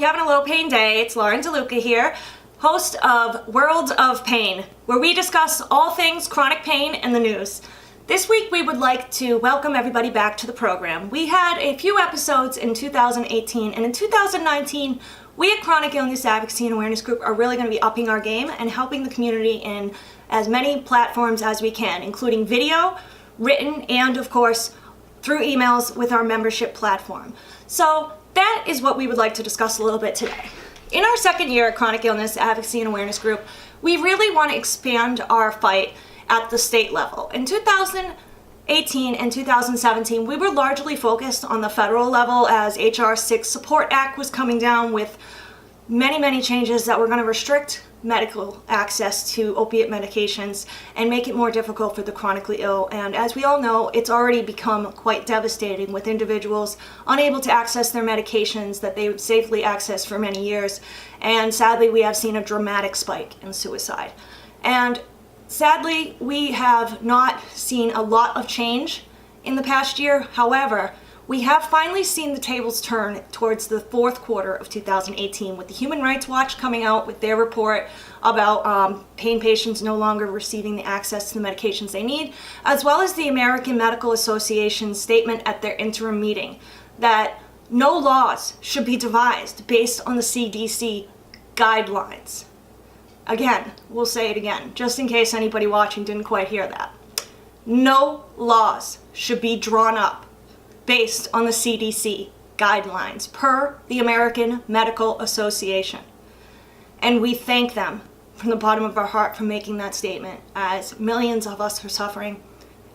you having a low pain day? It's Lauren DeLuca here, host of World of Pain, where we discuss all things chronic pain in the news. This week we would like to welcome everybody back to the program. We had a few episodes in 2018, and in 2019 we at Chronic Illness Advocacy and Awareness Group are really going to be upping our game and helping the community in as many platforms as we can, including video, written, and of course through emails with our membership platform. So that is what we would like to discuss a little bit today. In our second year at Chronic Illness Advocacy and Awareness Group, we really want to expand our fight at the state level. In 2018 and 2017, we were largely focused on the federal level as H.R. 6 Support Act was coming down with many changes that were going to restrict medical access to opiate medications and make it more difficult for the chronically ill. And as we all know, it's already become quite devastating with individuals unable to access their medications that they would safely access for many years. And sadly, we have seen a dramatic spike in suicide. And sadly, we have not seen a lot of change in the past year. However, we have finally seen the tables turn towards the fourth quarter of 2018 with the Human Rights Watch coming out with their report about pain patients no longer receiving the access to the medications they need, as well as the American Medical Association's statement at their interim meeting that no laws should be devised based on the CDC guidelines. Again, we'll say it again, just in case anybody watching didn't quite hear that. No laws should be drawn up based on the CDC guidelines per the American Medical Association. And we thank them from the bottom of our heart for making that statement, as millions of us are suffering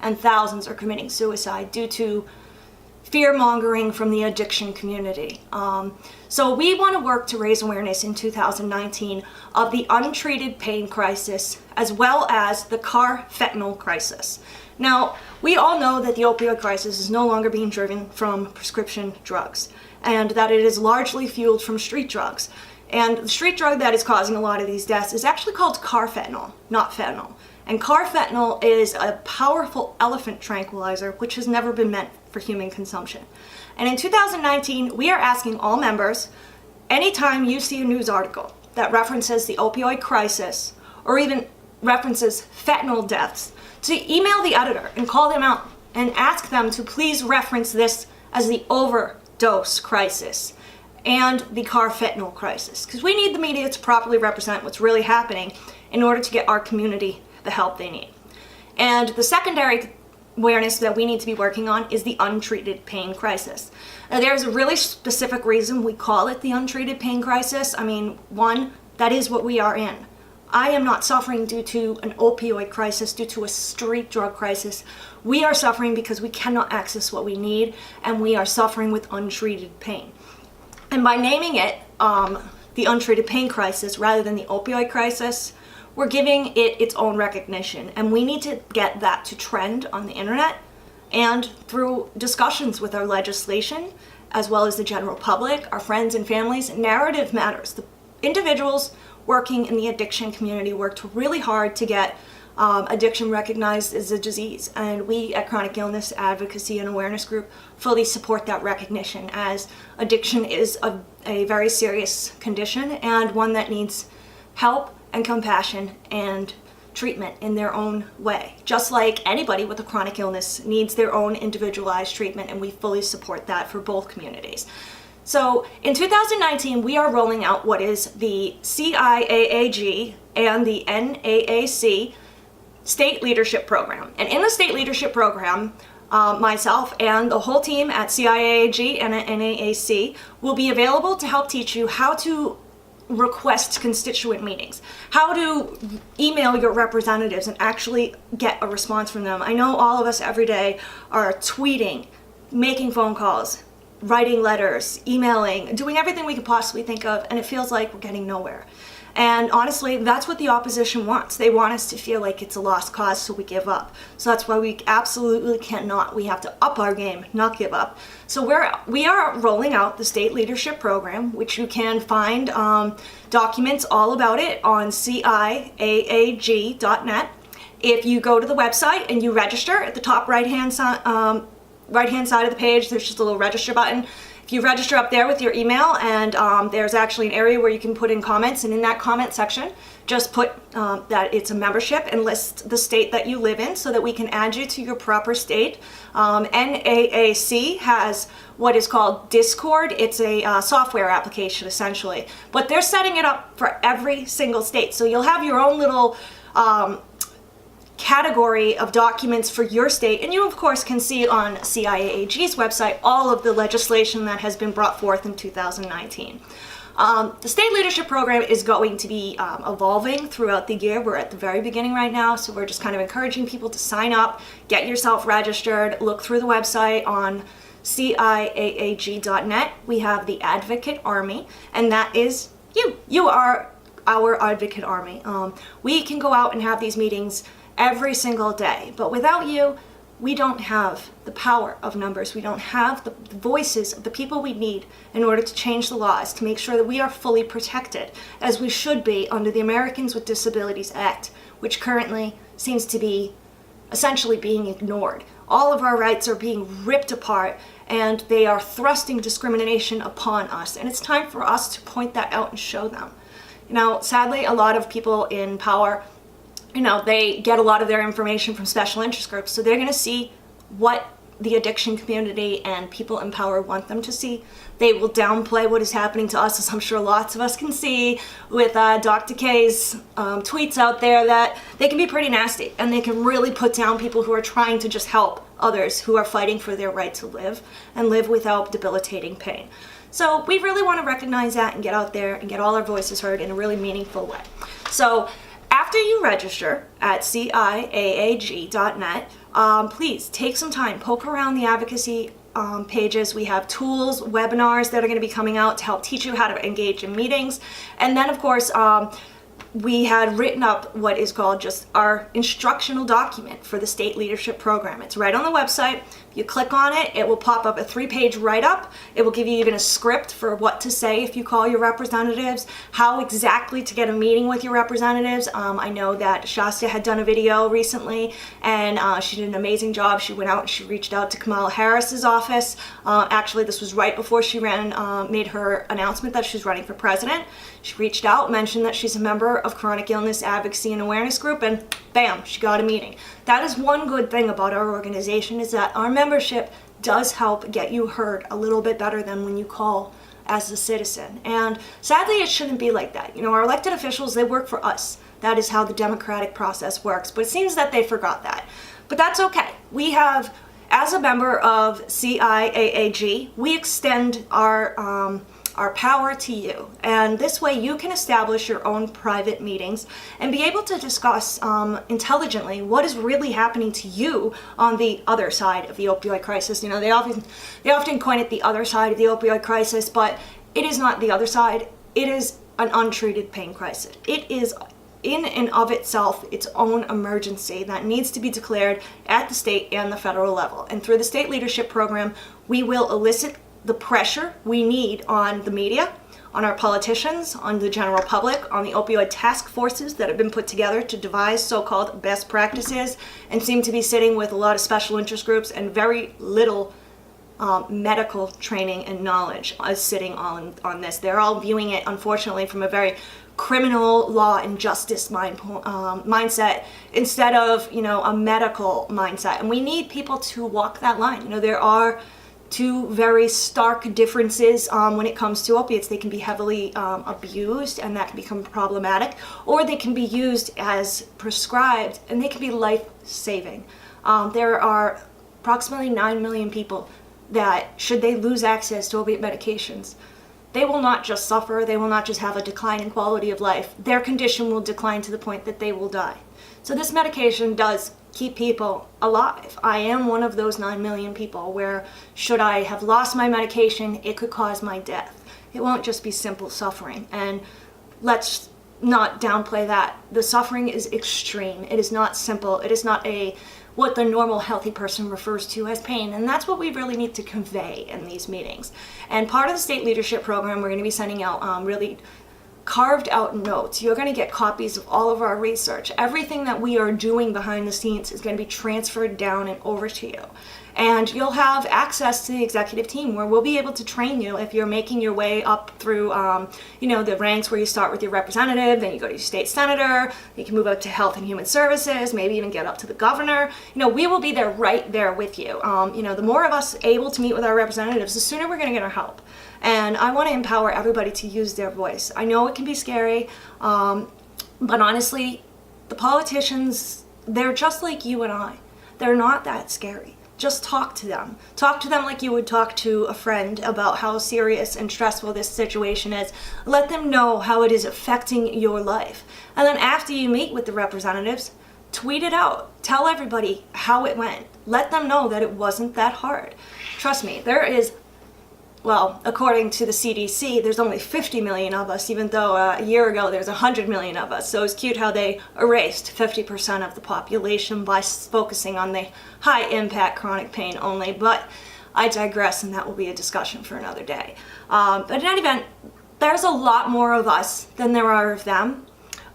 and thousands are committing suicide due to fear-mongering from the addiction community. So we want to work to raise awareness in 2019 of the untreated pain crisis as well as the carfentanil crisis. Now, we all know that the opioid crisis is no longer being driven from prescription drugs and that it is largely fueled from street drugs. And the street drug that is causing a lot of these deaths is actually called carfentanil, not fentanyl. And carfentanil is a powerful elephant tranquilizer which has never been meant for human consumption. And in 2019, we are asking all members, anytime you see a news article that references the opioid crisis or even references fentanyl deaths, to email the editor and call them out and ask them to please reference this as the overdose crisis and the carfentanil crisis, because we need the media to properly represent what's really happening in order to get our community the help they need. And the secondary awareness that we need to be working on is the untreated pain crisis. Now, there's a really specific reason we call it the untreated pain crisis. I mean, one, that is what we are in. I am not suffering due to an opioid crisis, due to a street drug crisis. We are suffering because we cannot access what we need, and we are suffering with untreated pain. And by naming it the untreated pain crisis rather than the opioid crisis, we're giving it its own recognition. And we need to get that to trend on the internet and through discussions with our legislation, as well as the general public, our friends and families. Narrative matters. The individuals working in the addiction community worked really hard to get addiction recognized as a disease, and we at Chronic Illness Advocacy and Awareness Group fully support that recognition, as addiction is a very serious condition and one that needs help and compassion and treatment in their own way, just like anybody with a chronic illness needs their own individualized treatment, and we fully support that for both communities. So in 2019, we are rolling out what is the CIAAG and the NAAC State Leadership Program. And in the State Leadership Program, myself and the whole team at CIAAG and at NAAC will be available to help teach you how to request constituent meetings, how to email your representatives and actually get a response from them. I know all of us every day are tweeting, making phone calls, writing letters, emailing, doing everything we could possibly think of, and it feels like we're getting nowhere. And honestly, that's what the opposition wants. They want us to feel like it's a lost cause, so we give up. So that's why we absolutely cannot. We have to up our game, not give up. So we are rolling out the State Leadership Program, which you can find documents all about it on ciaag.net. If you go to the website and you register, at the top right-hand side of the page, there's just a little register button. If you register up there with your email, and there's actually an area where you can put in comments, and in that comment section, just put that it's a membership and list the state that you live in so that we can add you to your proper state. NAAC has what is called Discord. It's a software application essentially, but they're setting it up for every single state. So you'll have your own little category of documents for your state, and you of course can see on CIAAG's website all of the legislation that has been brought forth in 2019. The state leadership program is going to be evolving throughout the year. We're at the very beginning right now, so we're just kind of encouraging people to sign up, get yourself registered, look through the website on ciaag.net. We have the Advocate Army, and that is you. You are our Advocate Army. We can go out and have these meetings every single day, but without you, we don't have the power of numbers. We don't have the voices of the people we need in order to change the laws, to make sure that we are fully protected, as we should be under the Americans with Disabilities Act, which currently seems to be essentially being ignored. All of our rights are being ripped apart, and they are thrusting discrimination upon us, and it's time for us to point that out and show them. Sadly, a lot of people in power, they get a lot of their information from special interest groups, so they're going to see what the addiction community and people in power want them to see. They will downplay what is happening to us, as I'm sure lots of us can see with Dr. K's tweets out there, that they can be pretty nasty, and they can really put down people who are trying to just help others who are fighting for their right to live and live without debilitating pain. So we really want to recognize that and get out there and get all our voices heard in a really meaningful way. So after you register at ciaag.net, please take some time, poke around the advocacy pages. We have tools, webinars that are going to be coming out to help teach you how to engage in meetings. And then, of course, we had written up what is called just our instructional document for the state leadership program. It's right on the website. If you click on it, it will pop up a 3-page write-up. It will give you even a script for what to say if you call your representatives, how exactly to get a meeting with your representatives. I know that Shasta had done a video recently, and she did an amazing job. She went out and she reached out to Kamala Harris's office. Actually, this was right before she made her announcement that she's running for president. She reached out, mentioned that she's a member of Chronic Illness Advocacy and Awareness Group, and bam, she got a meeting. That is one good thing about our organization, is that our membership does help get you heard a little bit better than when you call as a citizen. And sadly, it shouldn't be like that. Our elected officials, they work for us. That is how the democratic process works. But it seems that they forgot that. But that's okay. We have, as a member of CIAAG, we extend our power to you, and this way you can establish your own private meetings and be able to discuss intelligently what is really happening to you on the other side of the opioid crisis. They often coin it the other side of the opioid crisis, but it is not the other side. It is an untreated pain crisis. It is in and of itself its own emergency that needs to be declared at the state and the federal level. And through the state leadership program, we will elicit the pressure we need on the media, on our politicians, on the general public, on the opioid task forces that have been put together to devise so-called best practices and seem to be sitting with a lot of special interest groups and very little medical training and knowledge is sitting on this. They're all viewing it, unfortunately, from a very criminal law and justice mindset instead of, a medical mindset. And we need people to walk that line. There are two very stark differences when it comes to opiates. They can be heavily abused, and that can become problematic, or they can be used as prescribed, and they can be life-saving. There are approximately 9 million people that, should they lose access to opiate medications, they will not just suffer, they will not just have a decline in quality of life. Their condition will decline to the point that they will die. So this medication does keep people alive. I am one of those 9 million people where, should I have lost my medication, it could cause my death. It won't just be simple suffering. And let's not downplay that. The suffering is extreme. It is not simple. It is not what the normal healthy person refers to as pain. And that's what we really need to convey in these meetings. And part of the state leadership program, we're going to be sending out really carved out notes. You're going to get copies of all of our research. Everything that we are doing behind the scenes is going to be transferred down and over to you. And you'll have access to the executive team where we'll be able to train you if you're making your way up through, the ranks where you start with your representative, then you go to your state senator, you can move up to health and human services, maybe even get up to the governor. We will be there right there with you. The more of us able to meet with our representatives, the sooner we're going to get our help. And I want to empower everybody to use their voice. I know it can be scary, but honestly, the politicians, they're just like you and I. They're not that scary. Just talk to them. Talk to them like you would talk to a friend about how serious and stressful this situation is. Let them know how it is affecting your life. And then after you meet with the representatives, tweet it out. Tell everybody how it went. Let them know that it wasn't that hard. Trust me, according to the CDC, there's only 50 million of us, even though a year ago there's 100 million of us. So it's cute how they erased 50% of the population by focusing on the high impact chronic pain only. But I digress, and that will be a discussion for another day. But in any event, there's a lot more of us than there are of them.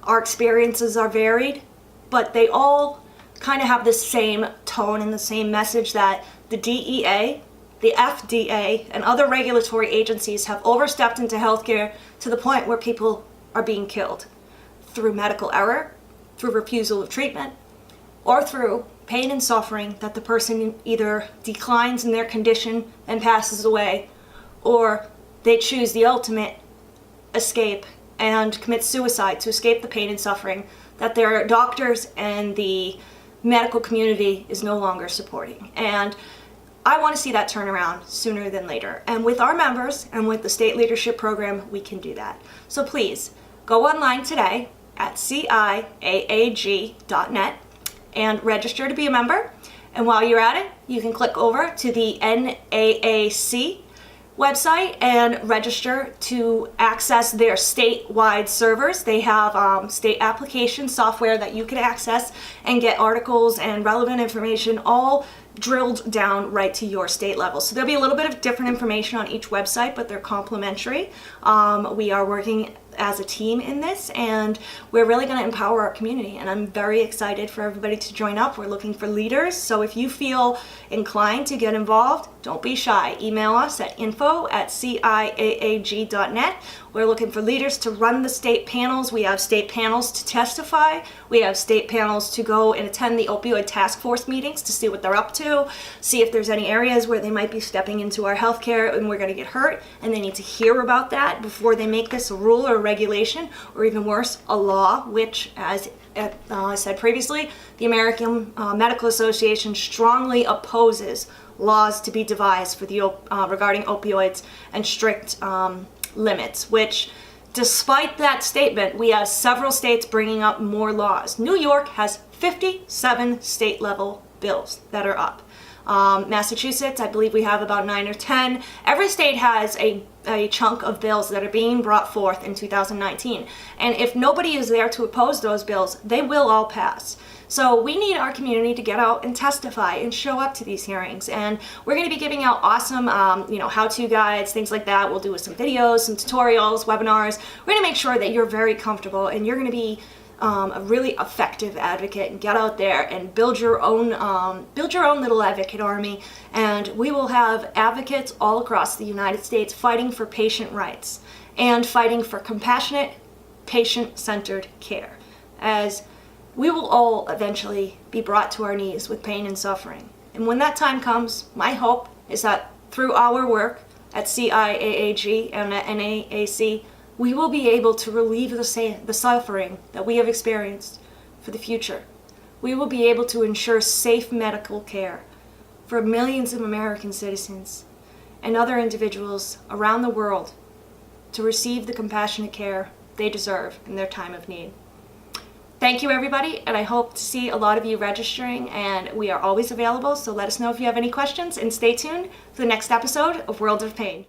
Our experiences are varied, but they all kind of have the same tone and the same message that the DEA, the FDA, and other regulatory agencies have overstepped into healthcare to the point where people are being killed through medical error, through refusal of treatment, or through pain and suffering that the person either declines in their condition and passes away, or they choose the ultimate escape and commit suicide to escape the pain and suffering that their doctors and the medical community is no longer supporting. And I want to see that turn around sooner than later. And with our members and with the State Leadership Program, we can do that. So please, go online today at ciaag.net and register to be a member. And while you're at it, you can click over to the NAAC website and register to access their statewide servers. They have state application software that you can access and get articles and relevant information all drilled down right to your state level. So there'll be a little bit of different information on each website, but they're complementary. We are working as a team in this, and we're really going to empower our community, and I'm very excited for everybody to join up. We're looking for leaders, so if you feel inclined to get involved, don't be shy. Email us at info@ciaag.net. We're looking for leaders to run the state panels. We have state panels to testify. We have state panels to go and attend the opioid task force meetings to see what they're up to, see if there's any areas where they might be stepping into our healthcare and we're going to get hurt, and they need to hear about that before they make this a rule or regulation, or even worse, a law, which, as I said previously, the American Medical Association strongly opposes laws to be devised for the regarding opioids and strict limits, which, despite that statement, we have several states bringing up more laws. New York has 57 state-level bills that are up. Massachusetts, I believe we have about 9 or 10. Every state has a chunk of bills that are being brought forth in 2019. And if nobody is there to oppose those bills, they will all pass. So we need our community to get out and testify and show up to these hearings. And we're going to be giving out awesome, how-to guides, things like that. We'll do some videos, some tutorials, webinars. We're going to make sure that you're very comfortable and you're going to be a really effective advocate, and get out there and build your own little advocate army. And we will have advocates all across the United States fighting for patient rights and fighting for compassionate, patient-centered care, as we will all eventually be brought to our knees with pain and suffering. And when that time comes, my hope is that through our work at CIAAG and at NAAC, we will be able to relieve the suffering that we have experienced for the future. We will be able to ensure safe medical care for millions of American citizens and other individuals around the world to receive the compassionate care they deserve in their time of need. Thank you, everybody, and I hope to see a lot of you registering, and we are always available, so let us know if you have any questions, and stay tuned for the next episode of World of Pain.